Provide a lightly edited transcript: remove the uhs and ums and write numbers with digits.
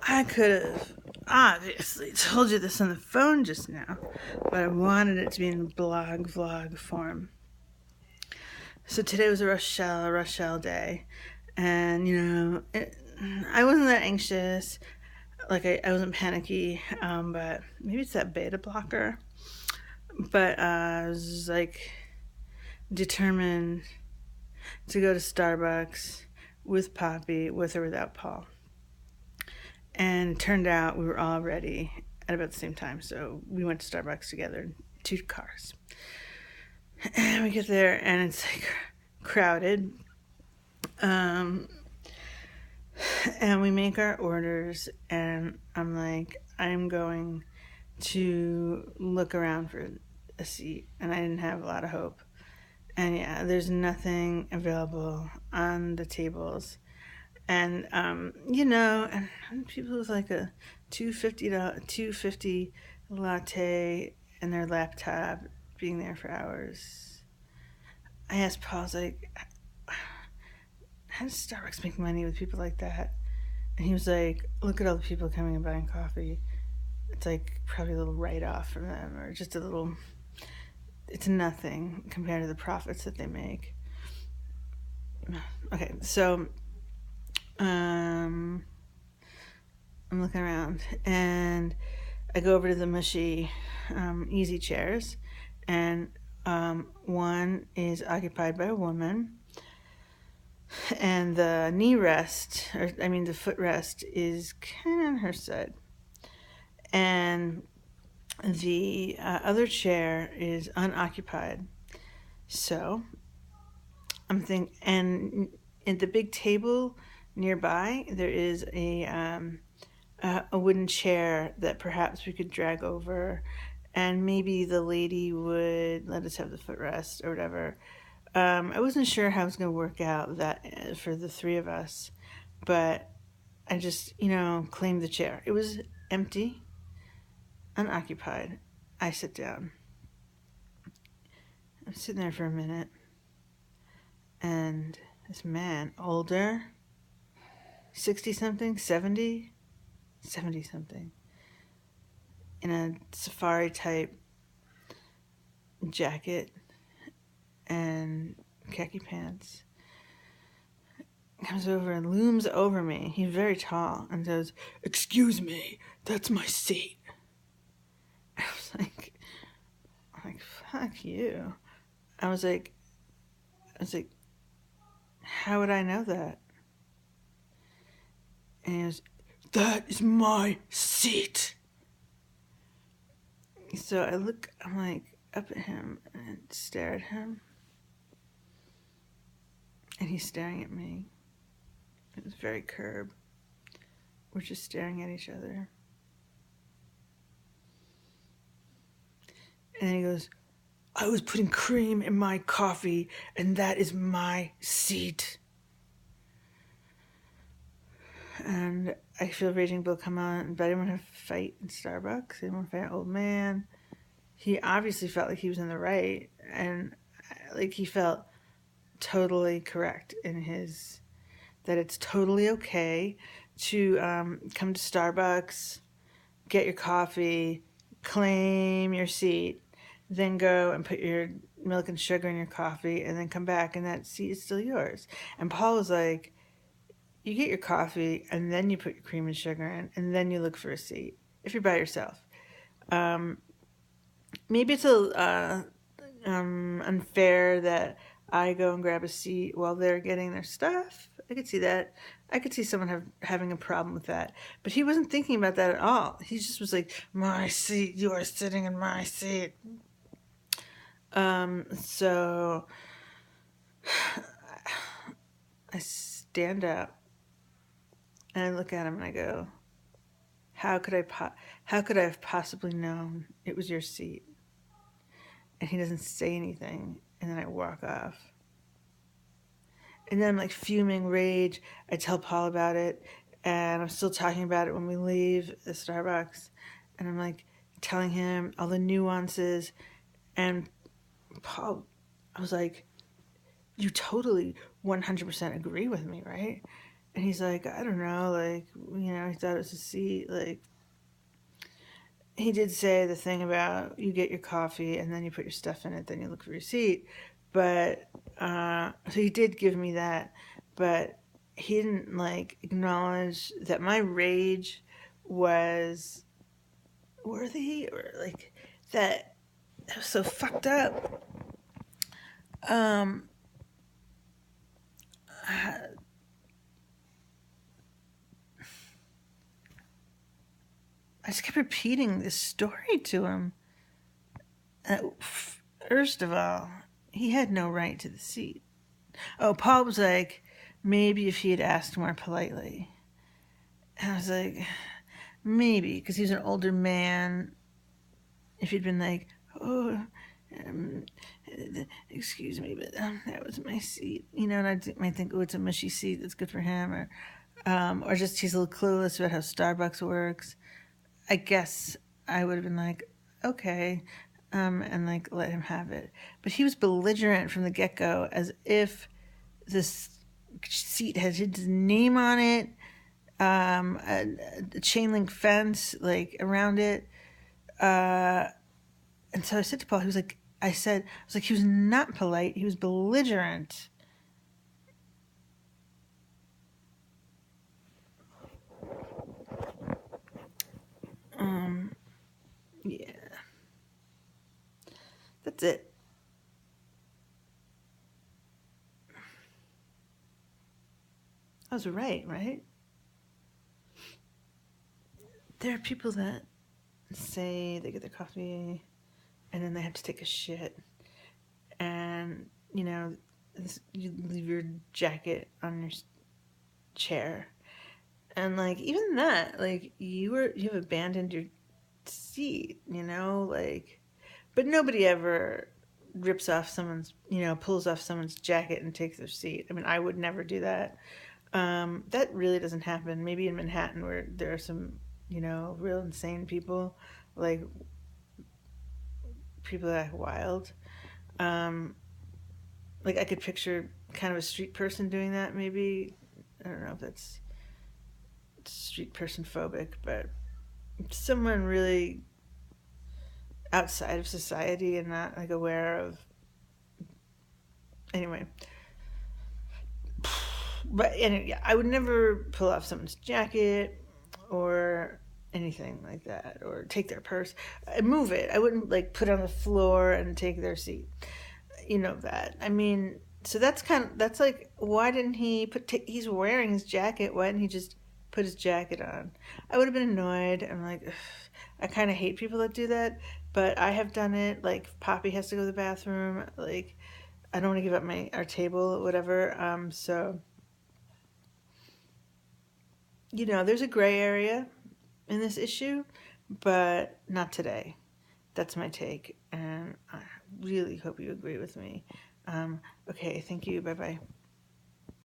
I could have obviously told you this on the phone just now, but I wanted it to be in blog vlog form. So today was a Rochelle day, and I wasn't that anxious. Like I wasn't panicky, but maybe it's that beta blocker. But I was like determined to go to Starbucks with Poppy, with or without Paul. And it turned out we were all ready at about the same time. So we went to Starbucks together, 2 cars. And we get there and it's like crowded. Um, and we make our orders and I'm like, I'm going to look around for a seat. And I didn't have a lot of hope. And yeah, there's nothing available on the tables. And and people with like a $2.50 latte and their laptop being there for hours. I asked Paul, I was like, how does Starbucks make money with people like that? And he was like, look at all the people coming and buying coffee. It's like probably a little write off from them, or just a little. It's nothing compared to the profits that they make. Okay, so I'm looking around and I go over to the mushy easy chairs, and one is occupied by a woman, and the knee rest, or I mean the footrest, is kind of on her side, and the other chair is unoccupied. So I'm thinking, and at the big table nearby, there is a wooden chair that perhaps we could drag over, and maybe the lady would let us have the footrest or whatever. I wasn't sure how it was going to work out that for the three of us, but I just, claimed the chair. It was empty, unoccupied. I sit down. I'm sitting there for a minute, and this man, older, 60 something, 70 something, in a safari type jacket and khaki pants, comes over and looms over me. He's very tall and says, "Excuse me, that's my seat." I was like, fuck you. I was like, how would I know that? And he goes, "That is my seat." So I'm like up at him and stare at him. And he's staring at me. It was very curb. We're just staring at each other. And then he goes, "I was putting cream in my coffee, and that is my seat." And I feel Raging Bull come on, but I didn't want to fight in Starbucks. I didn't want to fight an old man. He obviously felt like he was in the right, and like he felt totally correct in his, that it's totally okay to come to Starbucks, get your coffee, claim your seat, then go and put your milk and sugar in your coffee, and then come back, and that seat is still yours. And Paul was like, you get your coffee, and then you put your cream and sugar in, and then you look for a seat if you're by yourself. Maybe it's unfair that I go and grab a seat while they're getting their stuff. I could see that. I could see someone having a problem with that. But he wasn't thinking about that at all. He just was like, "My seat, you are sitting in my seat." So I stand up and I look at him and I go, how could I have possibly known it was your seat? And he doesn't say anything, and then I walk off. And then I'm like fuming rage. I tell Paul about it, and I'm still talking about it when we leave the Starbucks. And I'm like telling him all the nuances. And Paul, I was like, you totally 100% agree with me, right? And he's like, I don't know, like, he thought it was a seat. Like, he did say the thing about you get your coffee and then you put your stuff in it, then you look for your seat. But, so he did give me that, but he didn't, like, acknowledge that my rage was worthy, or, like, that was so fucked up. Um, I just kept repeating this story to him. First of all, he had no right to the seat. Oh, Paul was like, maybe if he had asked more politely. And I was like, maybe, because he was an older man. If he'd been like, oh, um, excuse me, but that was my seat, and I might think, oh, it's a mushy seat that's good for him, or just he's a little clueless about how Starbucks works. I guess I would have been like, okay, and like let him have it. But he was belligerent from the get-go, as if this seat had his name on it, a chain link fence like around it. And so I said to Paul, he was like, he was not polite, he was belligerent. Yeah. That's it. I was right? There are people that say they get their coffee and then they have to take a shit. And, you leave your jacket on your chair. And, like, even that, like, you've abandoned your seat, like, but nobody ever rips off someone's, pulls off someone's jacket and takes their seat. I mean, I would never do that. That really doesn't happen. Maybe in Manhattan, where there are some, real insane people, like people that act wild. Like, I could picture kind of a street person doing that, maybe. I don't know if that's street person phobic, but someone really outside of society and not like aware of. Anyway, but anyway, yeah, I would never pull off someone's jacket or anything like that, or take their purse. I move it. I wouldn't like put it on the floor and take their seat. You know that. I mean, so that's like, why didn't he he's wearing his jacket, why didn't he just put his jacket on? I would have been annoyed. I'm like, ugh, I kind of hate people that do that, but I have done it. Like, Poppy has to go to the bathroom, like, I don't want to give up our table, whatever. So there's a gray area in this issue, but not today. That's my take, and I really hope you agree with me. Okay, thank you. Bye bye.